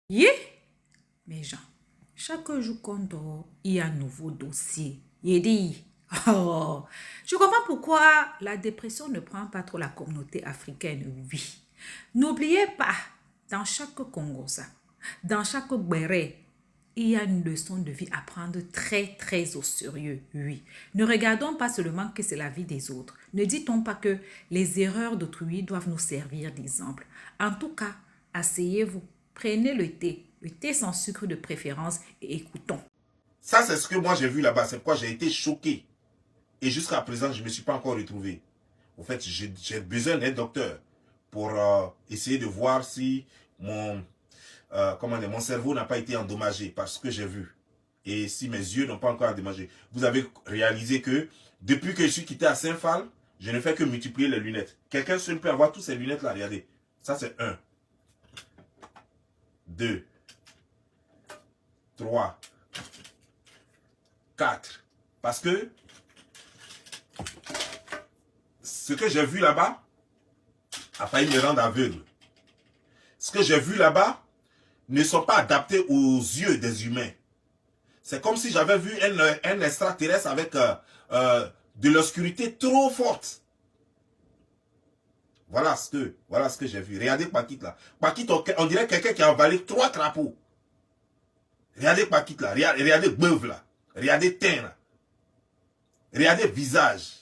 Yeah, mes gens, chaque jour qu'on dort, il y a un nouveau dossier. Il dit, oh, je comprends pourquoi la dépression ne prend pas trop la communauté africaine, oui. N'oubliez pas, dans chaque Congosa, dans chaque Béré, il y a une leçon de vie à prendre très, très au sérieux, oui. Ne regardons pas seulement que c'est la vie des autres. Ne dit-on pas que les erreurs d'autrui doivent nous servir d'exemple. En tout cas, asseyez-vous, prenez le thé sans sucre de préférence et écoutons. Ça, c'est ce que moi j'ai vu là-bas. C'est pourquoi j'ai été choqué. Et jusqu'à présent, je ne me suis pas encore retrouvé. En fait, j'ai besoin d'un docteur pour essayer de voir si mon cerveau n'a pas été endommagé par ce que j'ai vu. Et si mes yeux n'ont pas encore endommagé. Vous avez réalisé que depuis que je suis quitté à Saint-Phal, je ne fais que multiplier les lunettes. Quelqu'un seul peut avoir toutes ces lunettes-là. Regardez. Ça, c'est 1, 2, 3, 4. Parce que ce que j'ai vu là-bas a failli me rendre aveugle. Ce que j'ai vu là-bas ne sont pas adaptés aux yeux des humains. C'est comme si j'avais vu un extraterrestre avec de l'obscurité trop forte. Voilà ce que j'ai vu. Regardez Paquita là. Paquita, on dirait quelqu'un qui a avalé 3 crapauds. Regardez Paquita là. Regardez Beuve là. Regardez Teint là. Regardez visage.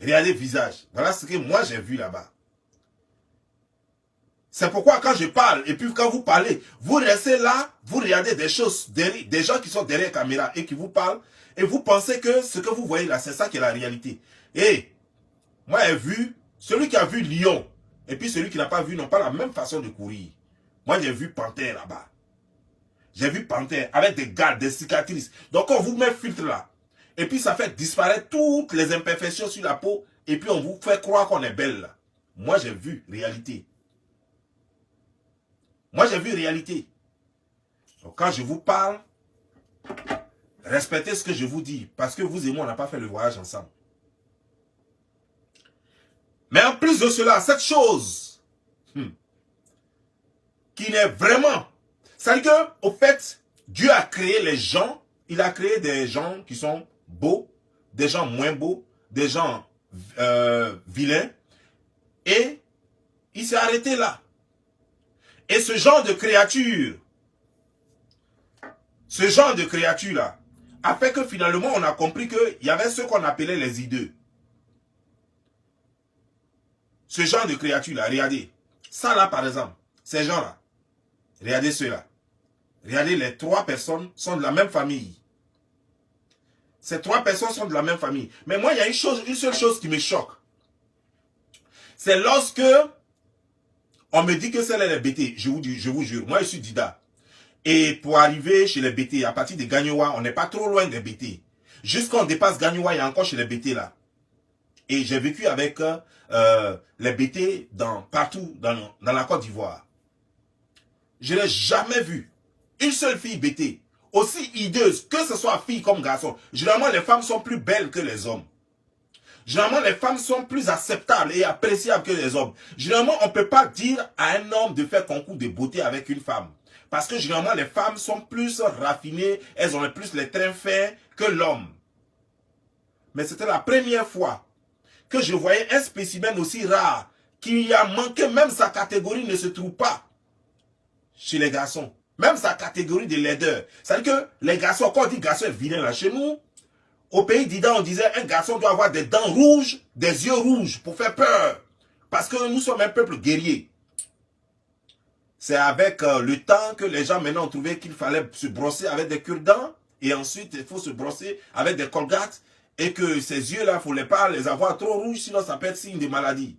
Regardez visage. Voilà ce que moi j'ai vu là-bas. C'est pourquoi quand je parle, et puis quand vous parlez, vous restez là, vous regardez des choses, des gens qui sont derrière la caméra et qui vous parlent, et vous pensez que ce que vous voyez là, c'est ça qui est la réalité. Et moi j'ai vu, celui qui a vu lion, et puis celui qui n'a pas vu n'ont pas la même façon de courir. Moi j'ai vu panthère là-bas. J'ai vu panthère avec des gardes, des cicatrices. Donc on vous met filtre là, et puis ça fait disparaître toutes les imperfections sur la peau, et puis on vous fait croire qu'on est belle là. Moi j'ai vu réalité. Moi, j'ai vu réalité. Donc, quand je vous parle, respectez ce que je vous dis. Parce que vous et moi, on n'a pas fait le voyage ensemble. Mais en plus de cela, cette chose qui n'est vraiment... C'est-à-dire qu'au fait, Dieu a créé les gens. Il a créé des gens qui sont beaux, des gens moins beaux, des gens vilains. Et il s'est arrêté là. Et ce genre de créature là, a fait que finalement on a compris qu'il y avait ce qu'on appelait les hideux. Ce genre de créature là, regardez. Ça là par exemple, ces gens là, regardez ceux-là. Regardez, les 3 personnes sont de la même famille. Ces 3 personnes sont de la même famille. Mais moi il y a une seule chose qui me choque. C'est lorsque on me dit que c'est les BT. Je vous jure, moi je suis Dida. Et pour arriver chez les BT, à partir de Gagnoua, on n'est pas trop loin des BT. Jusqu'on dépasse Gagnoua, il y a encore chez les BT là. Et j'ai vécu avec les BT partout dans la Côte d'Ivoire. Je n'ai jamais vu une seule fille BT aussi hideuse, que ce soit fille comme garçon. Généralement, les femmes sont plus belles que les hommes. Généralement, les femmes sont plus acceptables et appréciables que les hommes. Généralement, on ne peut pas dire à un homme de faire concours de beauté avec une femme. Parce que généralement, les femmes sont plus raffinées, elles ont plus les trains faits que l'homme. Mais c'était la première fois que je voyais un spécimen aussi rare, qui a manqué, même sa catégorie ne se trouve pas chez les garçons. Même sa catégorie de laideur. C'est-à-dire que les garçons, quand on dit garçon est vilain là, chez nous, au pays d'Ida, on disait un garçon doit avoir des dents rouges, des yeux rouges pour faire peur. Parce que nous sommes un peuple guerrier. C'est avec le temps que les gens maintenant ont trouvé qu'il fallait se brosser avec des cure-dents. Et ensuite, il faut se brosser avec des colgates. Et que ces yeux-là, il ne fallait pas les avoir trop rouges, sinon ça peut être signe de maladie.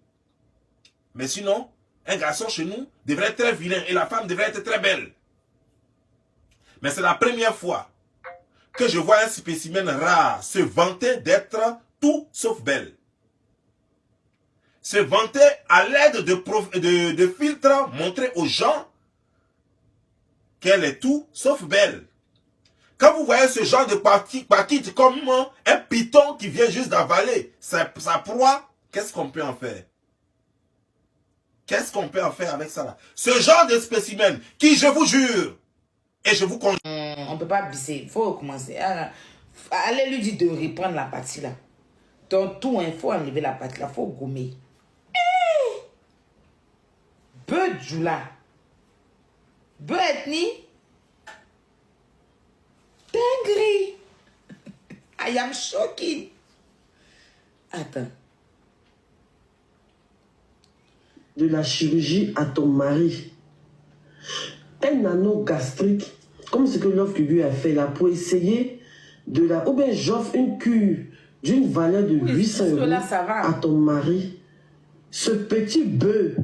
Mais sinon, un garçon chez nous devrait être très vilain et la femme devrait être très belle. Mais c'est la première fois que je vois un spécimen rare se vanter d'être tout sauf belle. Se vanter à l'aide de filtres, montrer aux gens qu'elle est tout sauf belle. Quand vous voyez ce genre de paquite comme un python qui vient juste d'avaler sa proie, qu'est-ce qu'on peut en faire? Qu'est-ce qu'on peut en faire avec ça là? Ce genre de spécimen qui, je vous jure, et je vous conjure. On ne peut pas bisser. Il faut recommencer. Allez lui dire de reprendre la partie là. Dans tout, il faut enlever la partie là. Il faut gommer. Peu Djoula. Peu ethnie. Dinguerie. I am shocking. Attends. De la chirurgie à ton mari. Un anneau gastrique, comme ce que l'offre que lui a fait là, pour essayer de la... Ou bien j'offre une cure d'une valeur de 800 euros là, ça va. à ton mari. Ce petit bœuf,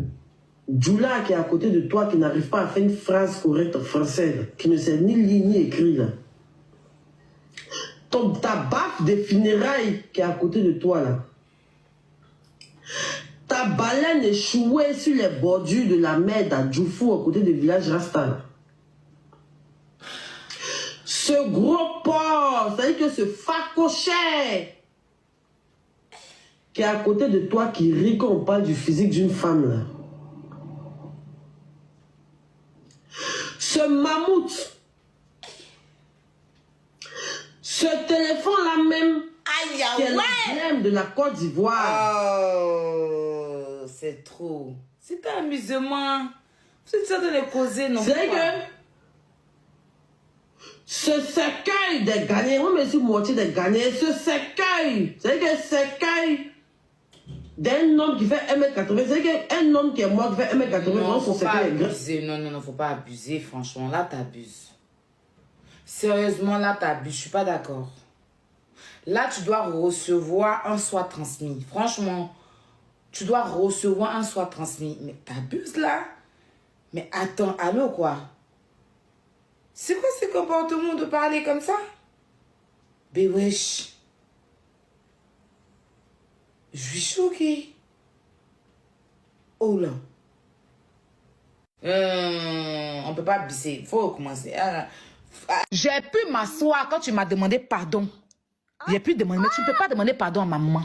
Djoula qui est à côté de toi, qui n'arrive pas à faire une phrase correcte en français, qui ne sait ni lire ni écrire là. Ta baffe des funérailles qui est à côté de toi là. Ta baleine échouée sur les bordures de la mer d'Adjoufou à côté du village Rasta là. Ce gros porc, c'est-à-dire que ce facochet qui est à côté de toi qui rit quand on parle du physique d'une femme là. Ce mammouth. Ce téléphone-là même, Aïe, qui est l'emblème de la Côte d'Ivoire. Oh, c'est trop. C'est un amusement. Vous êtes en train de causer, non? C'est que ce cercueil des Ghanéens, moi je suis moitié des Ghanéens, ce cercueil, c'est que cercueil d'un homme qui fait 1m80, c'est qu'un homme qui est mort qui fait 1m80, Non, son faut pas cercueil est grand. abuser. Non, faut pas abuser, franchement. Là, t'abuses. Sérieusement, là, t'abuses. Je suis pas d'accord. Là, tu dois recevoir un soit transmis. Franchement, tu dois recevoir un soit transmis. Mais t'abuses, là. Mais attends, allô, quoi? C'est quoi ce comportement de parler comme ça? Ben wesh. Je suis choquée. Oh là. On peut pas bisser. Faut recommencer. J'ai pu m'asseoir quand tu m'as demandé pardon. J'ai pu demander, mais tu ne peux pas demander pardon à ma maman.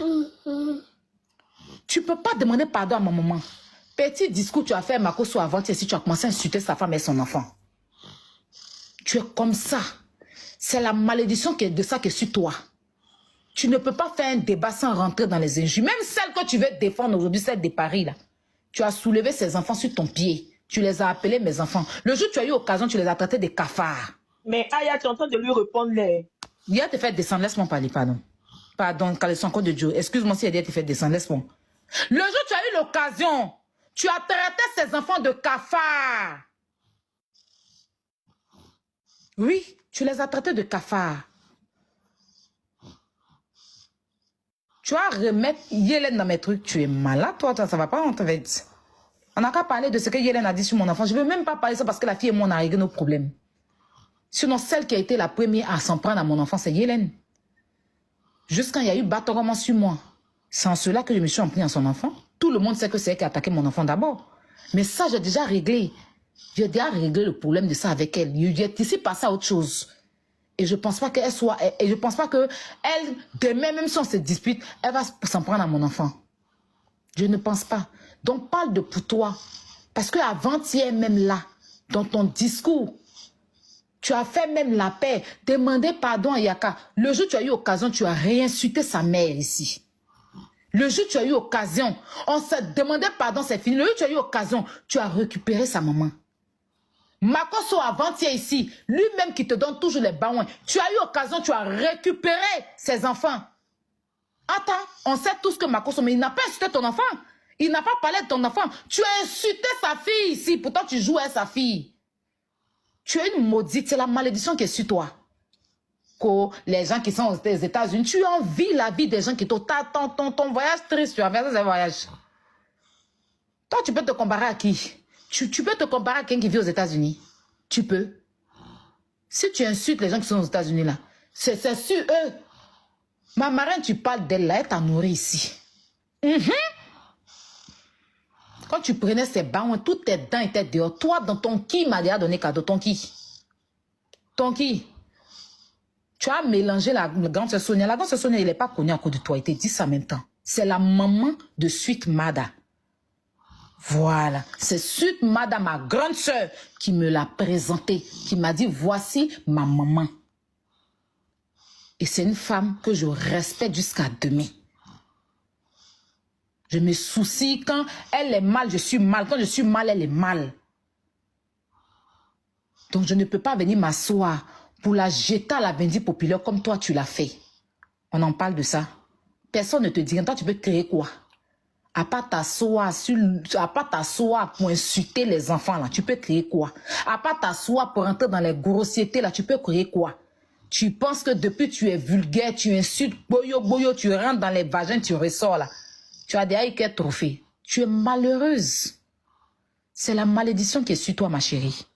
Tu ne peux pas demander pardon à ma maman. Petit discours tu as fait Makoso avant-hier si tu as commencé à insulter sa femme et son enfant. Tu es comme ça. C'est la malédiction qui est de ça qui est sur toi. Tu ne peux pas faire un débat sans rentrer dans les injures. Même celle que tu veux défendre aujourd'hui, celle de Paris, là. Tu as soulevé ces enfants sur ton pied. Tu les as appelés mes enfants. Le jour où tu as eu l'occasion, tu les as traités de cafards. Mais Aya, tu es en train de lui répondre les... Il a te fait descendre, laisse-moi parler, pardon. Pardon, Caleçon de Dieu. Excuse-moi si il a te fait descendre, laisse-moi. Le jour où tu as eu l'occasion, tu as traité ces enfants de cafards. Oui, tu les as traités de cafards. Tu vas remettre Yélène dans mes trucs. Tu es malade, toi, ça va pas, on te va dire. On n'a qu'à parler de ce que Yélène a dit sur mon enfant. Je ne veux même pas parler de ça parce que la fille et moi, on a réglé nos problèmes. Sinon, celle qui a été la première à s'en prendre à mon enfant, c'est Yélène. Jusqu'à il y a eu bâtonnement sur moi. C'est en cela que je me suis en pris à son enfant. Tout le monde sait que c'est elle qui a attaqué mon enfant d'abord. Mais ça, j'ai déjà réglé. J'ai déjà réglé le problème de ça avec elle. J'ai ici passé à autre chose. Et je ne pense pas qu'elle soit... Et je ne pense pas qu'elle, demain, même si on se dispute, elle va s'en prendre à mon enfant. Je ne pense pas. Donc, parle de pour toi. Parce qu'avant-hier, même là, dans ton discours, tu as fait même la paix. Demandez pardon à Yaka. Le jour où tu as eu occasion, tu as réinsulté sa mère ici. Le jour où tu as eu occasion, on s'est demandé pardon, c'est fini. Le jour où tu as eu occasion, tu as récupéré sa maman. Makoso avant-hier ici, lui-même qui te donne toujours les baouins. Tu as eu occasion, tu as récupéré ses enfants. Attends, on sait tous que Makoso, mais il n'a pas insulté ton enfant. Il n'a pas parlé de ton enfant. Tu as insulté sa fille ici. Pourtant, tu joues à sa fille. Tu es une maudite. C'est la malédiction qui est sur toi. Que les gens qui sont aux États-Unis, tu envies la vie des gens qui t'ont... Ton voyage triste, tu as fait ce voyage. Toi, tu peux te comparer à qui? Tu peux te comparer à quelqu'un qui vit aux États-Unis. Tu peux. Si tu insultes les gens qui sont aux États-Unis, là, c'est sur eux. Ma marraine, tu parles d'elle, là, elle t'a nourri ici. Quand tu prenais ces bains, toutes tes dents étaient dehors. Toi, dans ton qui m'a déjà donné cadeau? Ton qui? Ton qui? Tu as mélangé la grande sœur Sonia. La grande sœur Sonia, elle n'est pas connue à cause de toi. Elle t'a dit ça en même temps. C'est la maman de Suite Mada. Voilà, c'est Sud Madame, ma grande sœur, qui me l'a présenté, qui m'a dit, voici ma maman. Et c'est une femme que je respecte jusqu'à demain. Je me soucie, quand elle est mal, je suis mal. Quand je suis mal, elle est mal. Donc je ne peux pas venir m'asseoir pour la jeter à la vindicte populaire comme toi tu l'as fait. On en parle de ça. Personne ne te dit, toi tu peux créer quoi? À part t'asseoir pour insulter les enfants là, tu peux créer quoi? À part t'asseoir pour entrer dans les grossièretés là, tu peux créer quoi? Tu penses que depuis tu es vulgaire, tu insultes, boyo, tu rentres dans les vagins, tu ressors là. Tu as déjà eu quel trophée? Tu es malheureuse. C'est la malédiction qui est sur toi, ma chérie.